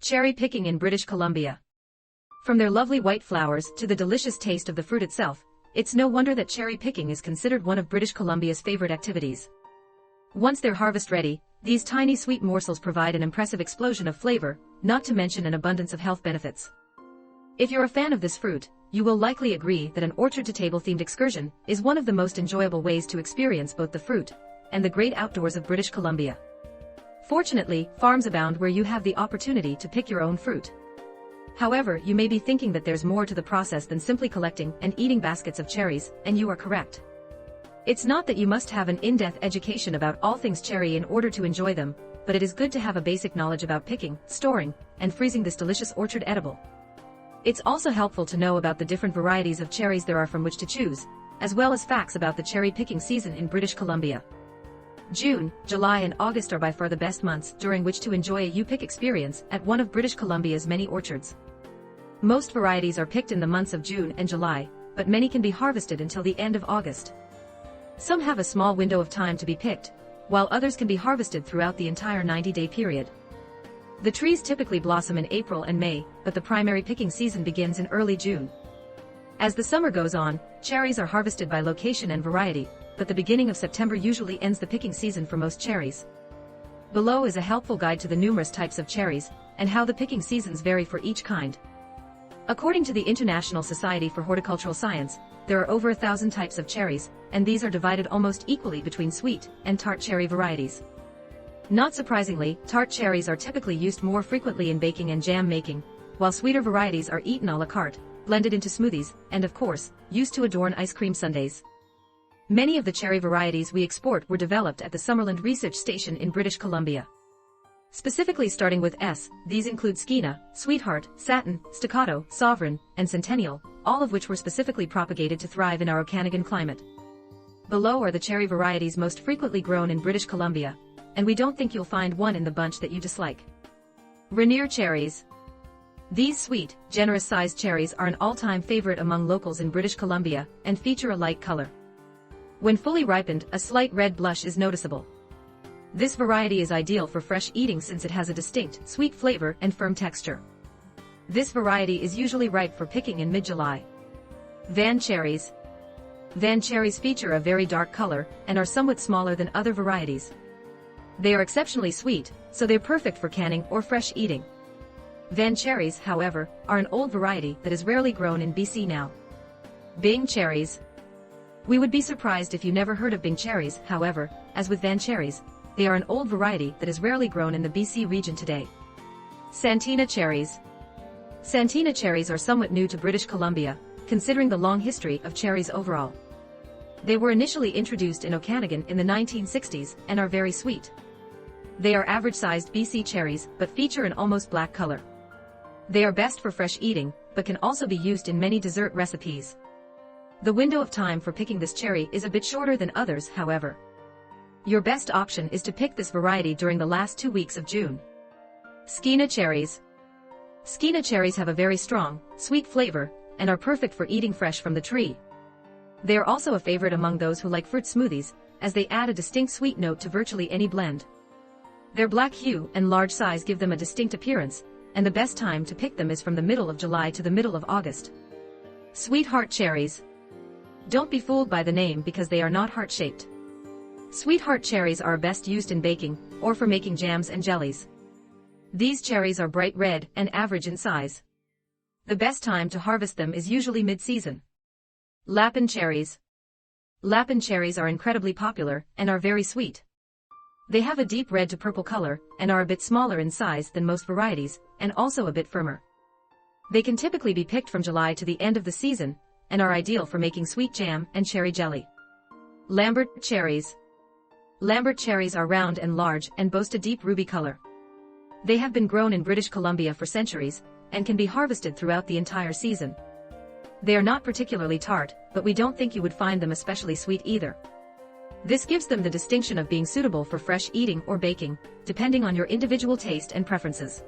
Cherry picking in British Columbia. From their lovely white flowers to the delicious taste of the fruit itself, it's no wonder that cherry picking is considered one of British Columbia's favorite activities. Once they're harvest ready, these tiny sweet morsels provide an impressive explosion of flavor, not to mention an abundance of health benefits. If you're a fan of this fruit, you will likely agree that an orchard-to-table themed excursion is one of the most enjoyable ways to experience both the fruit and the great outdoors of British Columbia. Fortunately, farms abound where you have the opportunity to pick your own fruit. However, you may be thinking that there's more to the process than simply collecting and eating baskets of cherries, and you are correct. It's not that you must have an in-depth education about all things cherry in order to enjoy them, but it is good to have a basic knowledge about picking, storing, and freezing this delicious orchard edible. It's also helpful to know about the different varieties of cherries there are from which to choose, as well as facts about the cherry picking season in British Columbia. June, July and August are by far the best months during which to enjoy a you-pick experience at one of British Columbia's many orchards. Most varieties are picked in the months of June and July, but many can be harvested until the end of August. Some have a small window of time to be picked, while others can be harvested throughout the entire 90-day period. The trees typically blossom in April and May, but the primary picking season begins in early June. As the summer goes on, cherries are harvested by location and variety, but the beginning of September usually ends the picking season for most cherries. Below is a helpful guide to the numerous types of cherries, and how the picking seasons vary for each kind. According to the International Society for Horticultural Science, there are over 1,000 types of cherries, and these are divided almost equally between sweet and tart cherry varieties. Not surprisingly, tart cherries are typically used more frequently in baking and jam making, while sweeter varieties are eaten à la carte, blended into smoothies, and of course, used to adorn ice cream sundaes. Many of the cherry varieties we export were developed at the Summerland Research Station in British Columbia. Specifically starting with S, these include Skeena, Sweetheart, Satin, Staccato, Sovereign, and Centennial, all of which were specifically propagated to thrive in our Okanagan climate. Below are the cherry varieties most frequently grown in British Columbia, and we don't think you'll find one in the bunch that you dislike. Rainier cherries. These sweet, generous-sized cherries are an all-time favorite among locals in British Columbia, and feature a light color. When fully ripened, a slight red blush is noticeable. This variety is ideal for fresh eating since it has a distinct, sweet flavor and firm texture. This variety is usually ripe for picking in mid-July. Van cherries. Van cherries feature a very dark color, and are somewhat smaller than other varieties. They are exceptionally sweet, so they're perfect for canning or fresh eating. Van cherries, however, are an old variety that is rarely grown in BC now. Bing cherries. We would be surprised if you never heard of Bing cherries, however, as with Van cherries, they are an old variety that is rarely grown in the BC region today. Santina cherries. Santina cherries are somewhat new to British Columbia, considering the long history of cherries overall. They were initially introduced in Okanagan in the 1960s and are very sweet. They are average-sized BC cherries but feature an almost black color. They are best for fresh eating, but can also be used in many dessert recipes. The window of time for picking this cherry is a bit shorter than others, however. Your best option is to pick this variety during the last 2 weeks of June. Skeena cherries. Skeena cherries have a very strong, sweet flavor, and are perfect for eating fresh from the tree. They are also a favorite among those who like fruit smoothies, as they add a distinct sweet note to virtually any blend. Their black hue and large size give them a distinct appearance, and the best time to pick them is from the middle of July to the middle of August. Sweetheart cherries. Don't be fooled by the name because they are not heart-shaped. Sweetheart cherries are best used in baking, or for making jams and jellies. These cherries are bright red and average in size. The best time to harvest them is usually mid-season. Lapin cherries. Lapin cherries are incredibly popular, and are very sweet. They have a deep red to purple color, and are a bit smaller in size than most varieties, and also a bit firmer. They can typically be picked from July to the end of the season, and are ideal for making sweet jam and cherry jelly. Lambert cherries. Lambert cherries are round and large and boast a deep ruby color. They have been grown in British Columbia for centuries, and can be harvested throughout the entire season. They are not particularly tart, but we don't think you would find them especially sweet either. This gives them the distinction of being suitable for fresh eating or baking, depending on your individual taste and preferences.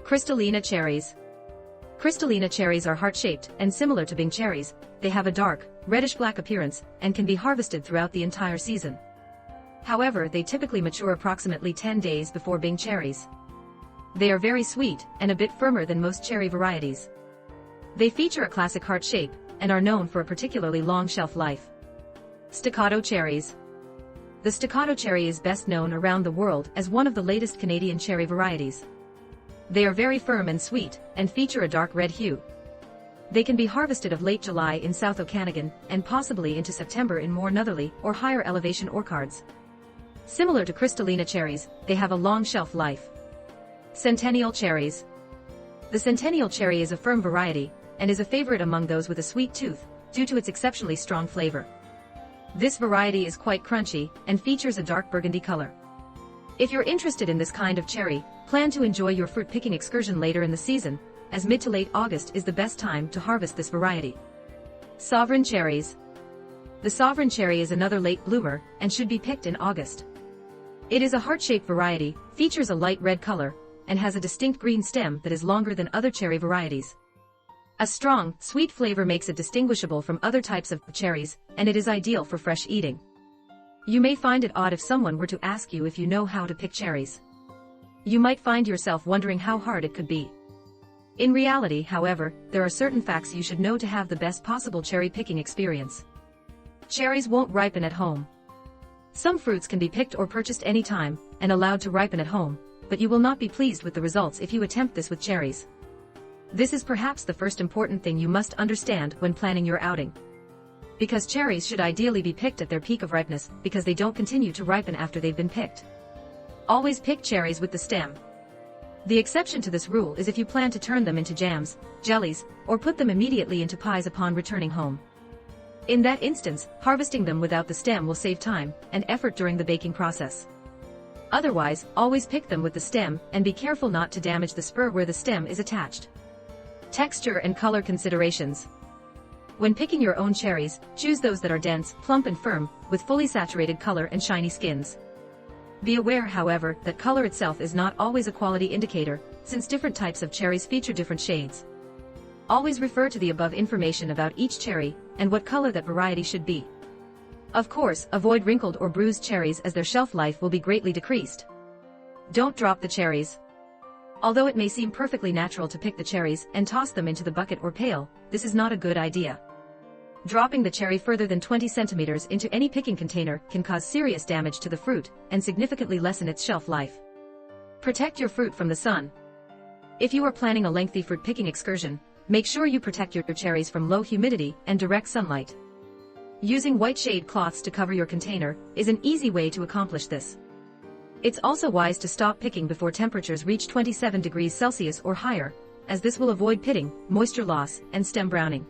Crystallina cherries. Crystallina cherries are heart-shaped and similar to Bing cherries. They have a dark, reddish-black appearance and can be harvested throughout the entire season. However, they typically mature approximately 10 days before Bing cherries. They are very sweet and a bit firmer than most cherry varieties. They feature a classic heart shape and are known for a particularly long shelf life. Staccato cherries. The staccato cherry is best known around the world as one of the latest Canadian cherry varieties. They are very firm and sweet, and feature a dark red hue. They can be harvested of late July in South Okanagan, and possibly into September in more northerly or higher elevation orchards. Similar to Crystallina cherries, they have a long shelf life. Centennial cherries. The centennial cherry is a firm variety, and is a favorite among those with a sweet tooth, due to its exceptionally strong flavor. This variety is quite crunchy, and features a dark burgundy color. If you're interested in this kind of cherry, plan to enjoy your fruit picking excursion later in the season, as mid to late August is the best time to harvest this variety. Sovereign cherries. The sovereign cherry is another late bloomer, and should be picked in August. It is a heart-shaped variety, features a light red color, and has a distinct green stem that is longer than other cherry varieties. A strong, sweet flavor makes it distinguishable from other types of cherries, and it is ideal for fresh eating. You may find it odd if someone were to ask you if you know how to pick cherries. You might find yourself wondering how hard it could be. In reality, however, there are certain facts you should know to have the best possible cherry picking experience. Cherries won't ripen at home. Some fruits can be picked or purchased anytime, and allowed to ripen at home, but you will not be pleased with the results if you attempt this with cherries. This is perhaps the first important thing you must understand when planning your outing. Because cherries should ideally be picked at their peak of ripeness, because they don't continue to ripen after they've been picked. Always pick cherries with the stem. The exception to this rule is if you plan to turn them into jams, jellies, or put them immediately into pies upon returning home. In that instance, harvesting them without the stem will save time and effort during the baking process. Otherwise, always pick them with the stem, and be careful not to damage the spur where the stem is attached. Texture and color considerations. When picking your own cherries, choose those that are dense, plump and firm, with fully saturated color and shiny skins. Be aware, however, that color itself is not always a quality indicator, since different types of cherries feature different shades. Always refer to the above information about each cherry, and what color that variety should be. Of course, avoid wrinkled or bruised cherries as their shelf life will be greatly decreased. Don't drop the cherries. Although it may seem perfectly natural to pick the cherries and toss them into the bucket or pail, this is not a good idea. Dropping the cherry further than 20 centimeters into any picking container can cause serious damage to the fruit and significantly lessen its shelf life. Protect your fruit from the sun. If you are planning a lengthy fruit picking excursion, make sure you protect your cherries from low humidity and direct sunlight. Using white shade cloths to cover your container is an easy way to accomplish this. It's also wise to stop picking before temperatures reach 27 degrees Celsius or higher, as this will avoid pitting, moisture loss, and stem browning.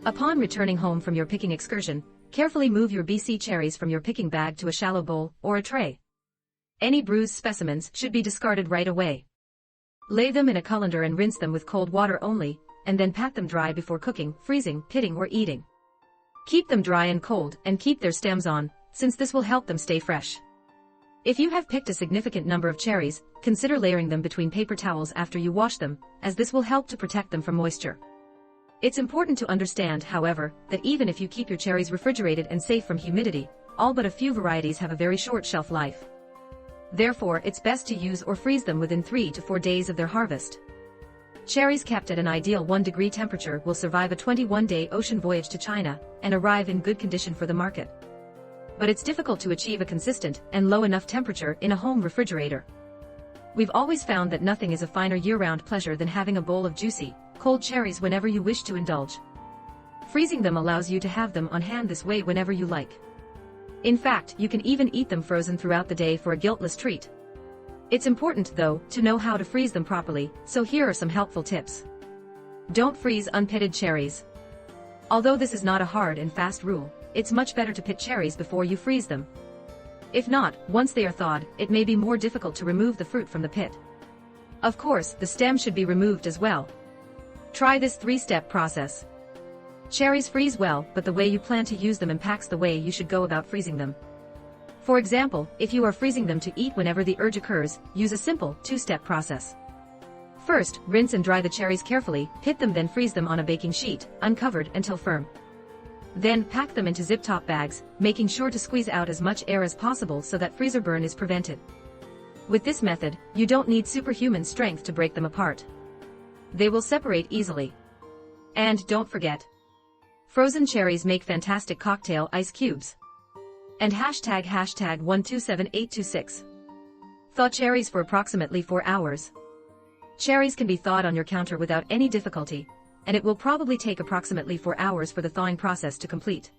Upon returning home from your picking excursion, carefully move your BC cherries from your picking bag to a shallow bowl or a tray. Any bruised specimens should be discarded right away. Lay them in a colander and rinse them with cold water only, and then pat them dry before cooking, freezing, pitting or eating. Keep them dry and cold, and keep their stems on, since this will help them stay fresh. If you have picked a significant number of cherries, consider layering them between paper towels after you wash them, as this will help to protect them from moisture. It's important to understand, however, that even if you keep your cherries refrigerated and safe from humidity, all but a few varieties have a very short shelf life. Therefore, it's best to use or freeze them within 3 to 4 days of their harvest. Cherries kept at an ideal 1-degree temperature will survive a 21-day ocean voyage to China and arrive in good condition for the market. But it's difficult to achieve a consistent and low enough temperature in a home refrigerator. We've always found that nothing is a finer year-round pleasure than having a bowl of juicy, cold cherries whenever you wish to indulge. Freezing them allows you to have them on hand this way whenever you like. In fact, you can even eat them frozen throughout the day for a guiltless treat. It's important, though, to know how to freeze them properly, so here are some helpful tips. Don't freeze unpitted cherries. Although this is not a hard and fast rule, it's much better to pit cherries before you freeze them. If not, once they are thawed, it may be more difficult to remove the fruit from the pit. Of course, the stem should be removed as well. Try this 3-step process. Cherries freeze well, but the way you plan to use them impacts the way you should go about freezing them. For example, if you are freezing them to eat whenever the urge occurs, use a simple 2-step process. First, rinse and dry the cherries carefully, pit them, then freeze them on a baking sheet, uncovered until firm. Then, pack them into zip-top bags, making sure to squeeze out as much air as possible so that freezer burn is prevented. With this method, you don't need superhuman strength to break them apart. They will separate easily. And don't forget, frozen cherries make fantastic cocktail ice cubes. And hashtag 127826. Thaw cherries for approximately 4 hours. Cherries can be thawed on your counter without any difficulty, and it will probably take approximately 4 hours for the thawing process to complete.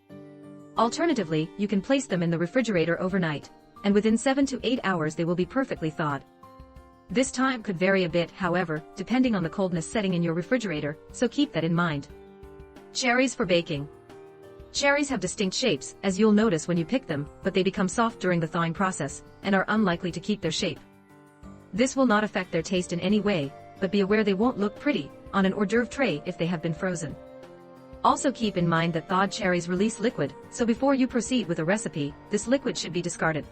Alternatively, you can place them in the refrigerator overnight, and within 7 to 8 hours they will be perfectly thawed. This time could vary a bit, however, depending on the coldness setting in your refrigerator, so keep that in mind. Cherries for baking. Cherries have distinct shapes, as you'll notice when you pick them, but they become soft during the thawing process, and are unlikely to keep their shape. This will not affect their taste in any way, but be aware they won't look pretty on an hors d'oeuvre tray if they have been frozen. Also keep in mind that thawed cherries release liquid, so before you proceed with a recipe, this liquid should be discarded.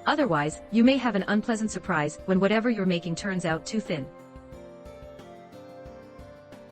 Otherwise, you may have an unpleasant surprise when whatever you're making turns out too thin.